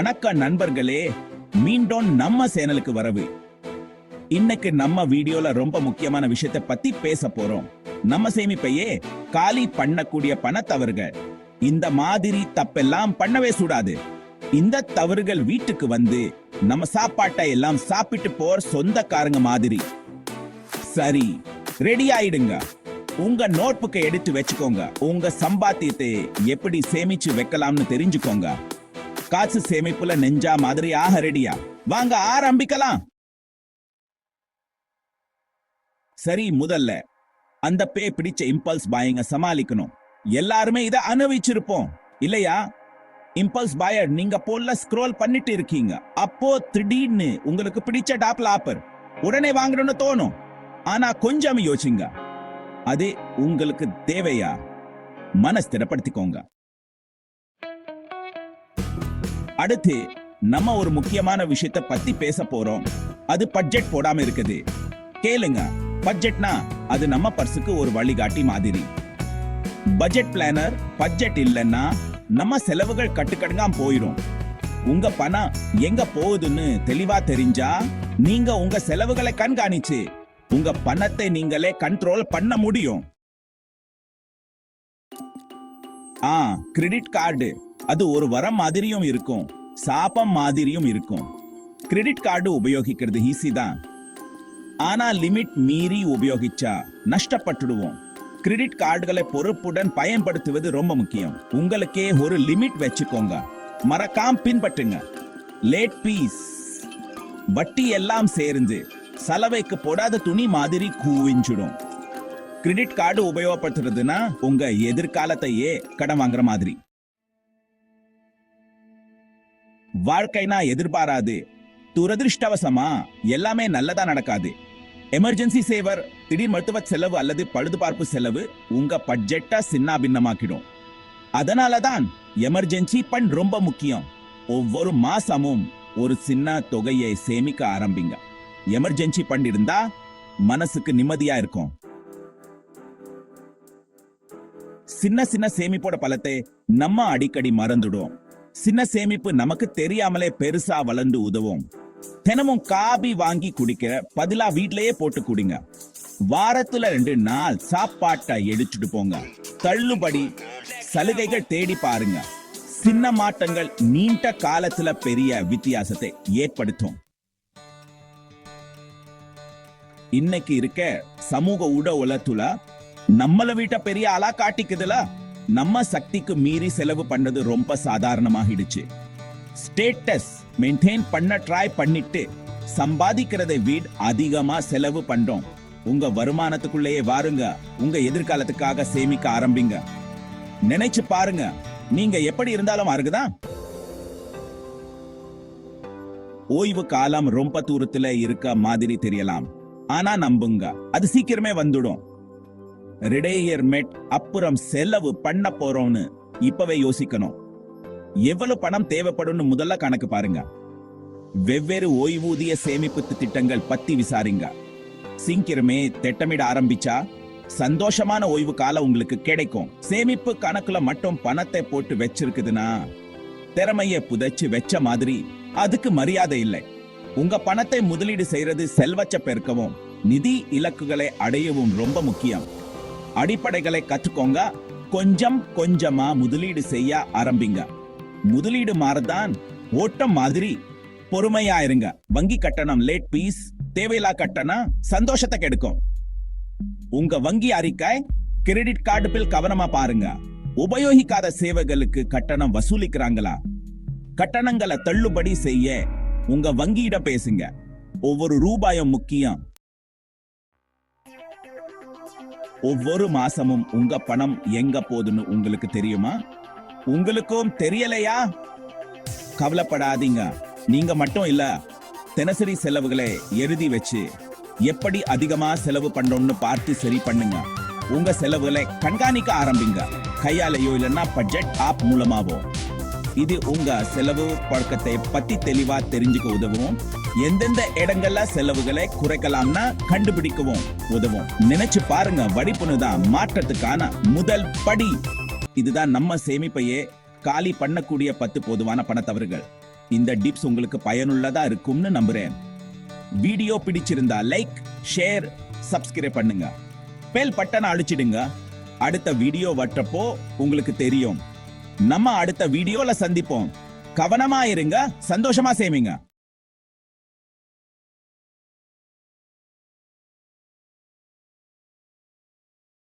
வணக்கம் நண்பர்களே, மீண்டும் நம்ம சேனலுக்கு வரவு. இன்னைக்கு நம்ம வீடியோல ரொம்ப முக்கியமான விஷயத்தை பத்தி பேச போறோம். நம்ம சேமிப்பையே காலி பண்ணக்கூடிய பணத்தவறுகள். இந்த மாதிரி தப்பெல்லாம் பண்ணவே கூடாது. இந்த தவறுகள் வீட்டுக்கு வந்து நம்ம சாப்பாட்டை எல்லாம் சாப்பிட்டு போற சொந்தக்காரங்க மாதிரி. சரி, ரெடி ஆயிடுங்க. உங்க நோட்புக்கை எடுத்து வச்சுக்கோங்க. உங்க சம்பாத்தியத்தை எப்படி சேமிச்சு வைக்கலாம்னு தெரிஞ்சுக்கோங்க. காசு சேமிப்புல நெஞ்சா மாதிரி ஆக ரெடியா? வாங்க ஆரம்பிக்கலாம். சரி, முதல்ல அந்த பிடிச்ச இம்பல்ஸ் பாயிங்க சமாளிக்கணும். எல்லாருமே இதை அனுபவிச்சிருப்போம் இல்லையா? இம்பல்ஸ் பாயர் நீங்க போல ஸ்க்ரோல் பண்ணிட்டு இருக்கீங்க. அப்போ திடீர்னு உங்களுக்கு பிடிச்ச டாப்ல ஆப்பர் உடனே வாங்கணும்னு தோணும். ஆனா கொஞ்சம் யோசிங்க, அது உங்களுக்கு தேவையா? மனஸ்திரப்படுத்திக்கோங்க. அடுத்து நம்ம ஒரு முக்கியமான விஷயத்தை பத்தி பேச போறோம். அது பட்ஜெட் போடாம இருக்குது. கேளுங்க, பட்ஜெட்னா அது நம்ம பர்சுக்கு ஒரு வழிகாட்டி மாதிரி. பட்ஜெட் பிளானர் பட்ஜெட் இல்லைன்னா நம்ம செலவுகள் கட்டுக்கடங்காம போயிடும். உங்க பணம் எங்க போகுதுன்னு தெளிவா தெரிஞ்சா நீங்க உங்க செலவுகளை கண்காணிச்சு உங்க பணத்தை நீங்களே கண்ட்ரோல் பண்ண முடியும். கிரெடிட் கார்டு அது ஒரு வரம் மாதிரியும் இருக்கும், சாபம் மாதிரியும் இருக்கும். கிரெடிட் கார்டு உபயோகிக்கிறது ஈஸி தான், ஆனா லிமிட் மீறி உபயோகிச்சா நஷ்டப்பட்டுடுவோம். கிரெடிட் கார்டுகளை பொறுப்புடன் பயன்படுத்துவது ரொம்ப முக்கியம். உங்களுக்கே ஒரு லிமிட் வச்சுக்கோங்க. மறக்காம பின்பற்றுங்க. லேட் பீஸ் வட்டி எல்லாம் சேர்ந்து சலவைக்கு போடாத துணி மாதிரி கூவிஞ்சிடும். கிரெடிட் கார்டு உபயோகப்படுத்துறதுன்னா உங்க எதிர்காலத்தையே கடன் வாங்குற மாதிரி. வாழ்க்கைனா எதிர்பாராது, துரதிருஷ்டவசமா எல்லாமே நல்லதா நடக்காது. எமர்ஜென்சி சேவர், திடீர் மருத்துவ செலவு அல்லது பழுதுபார்ப்பு செலவு உங்க பட்ஜெட்டை சின்ன பின்னமாக்கிடும். அதனாலதான் எமர்ஜென்சி ஃபண்ட் ரொம்ப முக்கியம். ஒவ்வொரு மாசமும் ஒரு சின்ன தொகையை சேமிக்க ஆரம்பிங்க. எமர்ஜென்சி ஃபண்ட் இருந்தா மனசுக்கு நிம்மதியா இருக்கும். சின்ன சின்ன சேமிப்போட பலத்தை நம்ம அடிக்கடி மறந்துடும். சின்ன சேமிப்பு நமக்கு தெரியாமலே பெருசா வளர்ந்து உதவும். தினமும் காபி வாங்கி குடிக்கிற பதிலா வீட்லயே போட்டு குடிங்க. வாரத்துல 2 நாள் சாப்பாட்டை எடுத்துட்டு போங்க. தள்ளுபடி சலுகைகள் தேடி பாருங்க. சின்ன மாற்றங்கள் நீண்ட காலத்துல பெரிய வித்தியாசத்தை ஏற்படுத்தும். இன்னைக்கு இருக்க சமூக உலகத்துல நம்மள வீட்டை பெரிய ஆளா காட்டிக்குதுல. நம்ம சக்திக்கு மீறி செலவு பண்ணது ரொம்ப சாதாரணமாகிடுச்சு. ஸ்டேட்டஸ் மெயின்டைன் பண்ண ட்ரை பண்ணிட்டு சம்பாதிக்கிறதை விட அதிகமா செலவு பண்றோம். உங்க வருமானத்துக்குள்ளேயே வாருங்க. உங்க எதிர்காலத்துக்காக சேமிக்க ஆரம்பிங்க. நினைச்சு பாருங்க, நீங்க எப்படி இருந்தாலும் அருகுதான். ஓய்வு காலம் ரொம்ப தூரத்துல இருக்க மாதிரி தெரியலாம், ஆனா நம்புங்க, அது சீக்கிரமே வந்துடும். ரிடையர்மெண்ட் அப்புறம் செலவு பண்ண போறோம்னு இப்பவே யோசிக்கணும். எவ்வளவு பணம் தேவைப்படும் முதல்ல கணக்கு பாருங்க. வெவ்வேறு ஓய்வூதிய சேமிப்பு திட்டங்கள் பத்தி விசாரிங்க. சீக்கிரமே திட்டமிட ஆரம்பிச்சா சந்தோஷமான ஓய்வு காலம் உங்களுக்கு கிடைக்கும். சேமிப்பு கணக்குல மட்டும் பணத்தை போட்டு வச்சிருக்குதுன்னா திறமையை புதைச்சு வச்ச மாதிரி அதுக்கு மரியாதை இல்லை. உங்க பணத்தை முதலீடு செய்யறது செல்வச்ச பெருக்கவும் நிதி இலக்குகளை அடையவும் ரொம்ப முக்கியம். அடிப்படைகளை கற்றுக்கோங்க. கொஞ்சம் கொஞ்சமா முதலீடு செய்ய ஆரம்பிங்க. முதலீடு மாறதான் ஓட்டம் மாதிரி. பொறுமையா இருங்க. வங்கி கட்டணம் லேட் பீஸ் தேவையில்லா கட்டணம் சந்தோஷத்தை கெடுக்கும். உங்க வங்கி அறிக்கை கிரெடிட் கார்டு பில் கவனமா பாருங்க. உபயோகிக்காத சேவைகளுக்கு கட்டணம் வசூலிக்கிறாங்களா? கட்டணங்களை தள்ளுபடி செய்ய உங்க வங்கியிடம் பேசுங்க. ஒவ்வொரு ரூபாயும் முக்கியம். ஒவ்வொரு மாசமும் உங்க பணம் எங்க போகுதுன்னு உங்களுக்கு தெரியுமா? உங்களுக்கும் தெரியலையா? கவலைப்படாதீங்க. நீங்க மட்டும் இல்ல, தினசரி செலவுகளை எழுதி வச்சு எப்படி அதிகமா செலவு பண்றோம்னு பார்த்து சரி பண்ணுங்க. உங்க செலவுகளை கண்காணிக்க ஆரம்பிங்க. கையாலையோ இல்லைன்னா பட்ஜெட் ஆப் மூலமாவோ. இது உங்க செலவு பழக்கத்தை பத்தி தெளிவா தெரிஞ்சுக்க உதவும். எந்தெந்த இடங்கள்ல செலவுகளை குறைக்கலாம்னா கண்டுபிடிக்கவும் உதவும். நினைச்சு பாருங்க, வடிப்புனுதான் மாற்றத்துக்கான முதல் படி. இதுதான் நம்ம சேமிப்பையே காலி பண்ணக்கூடிய 10 பொதுவான பணத்தவறுகள். இந்த டிப்ஸ் உங்களுக்கு பயனுள்ளதா இருக்கும்னு நம்புறேன். வீடியோ பிடிச்சிருந்தா லைக், ஷேர், சப்ஸ்கிரைப் பண்ணுங்க. பெல் பட்டனை அழிச்சிடுங்க. அடுத்த வீடியோ வட்டப்போ உங்களுக்கு தெரியும். நம்ம அடுத்த வீடியோல சந்திப்போம். கவனமா இருங்க, சந்தோஷமா சேமிங்க.